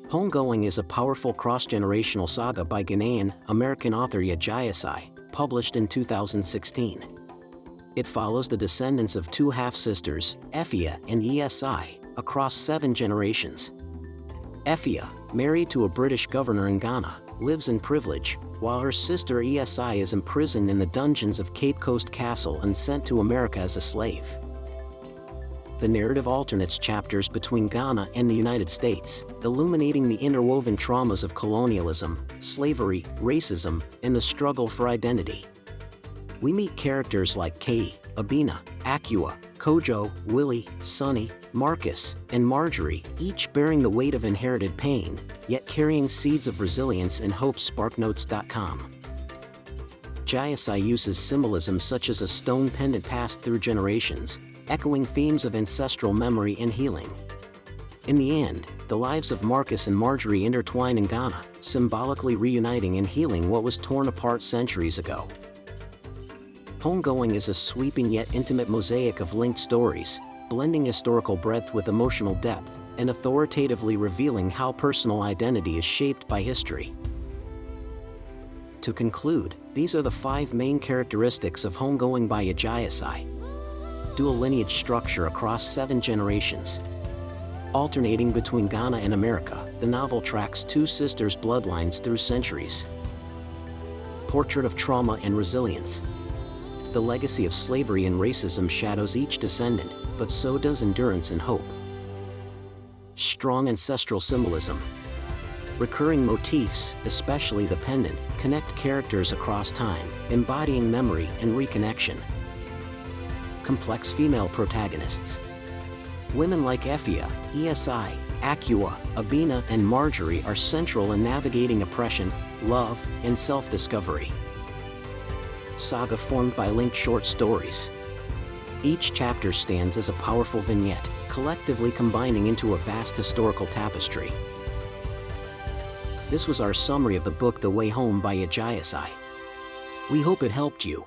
Homegoing is a powerful cross-generational saga by Ghanaian American author Yaa Gyasi, published in 2016. It follows the descendants of two half-sisters, Efia and Esi, across 7 generations. Efia, married to a British governor in Ghana, lives in privilege, while her sister Esi is imprisoned in the dungeons of Cape Coast Castle and sent to America as a slave. The narrative alternates chapters between Ghana and the United States, illuminating the interwoven traumas of colonialism, slavery, racism, and the struggle for identity. We meet characters like Kei, Abina, Akua, Kojo, Willie, Sonny, Marcus, and Marjorie, each bearing the weight of inherited pain, yet carrying seeds of resilience and hope. Sparknotes.com. Gyasi uses symbolism such as a stone pendant passed through generations, echoing themes of ancestral memory and healing. In the end, the lives of Marcus and Marjorie intertwine in Ghana, symbolically reuniting and healing what was torn apart centuries ago. Homegoing is a sweeping yet intimate mosaic of linked stories, blending historical breadth with emotional depth, and authoritatively revealing how personal identity is shaped by history. To conclude, these are the 5 main characteristics of Homegoing by Yaa Gyasi. Dual lineage structure across 7 generations. Alternating between Ghana and America, the novel tracks 2 sisters' bloodlines through centuries. Portrait of trauma and resilience. The legacy of slavery and racism shadows each descendant, but so does endurance and hope. Strong ancestral symbolism. Recurring motifs, especially the pendant, connect characters across time, embodying memory and reconnection. Complex female protagonists. Women like Efia, Esi, Akua, Abina, and Marjorie are central in navigating oppression, love, and self-discovery. Saga formed by linked short stories. Each chapter stands as a powerful vignette, collectively combining into a vast historical tapestry. This was our summary of the book The Way Home by Yaa Gyasi. We hope it helped you.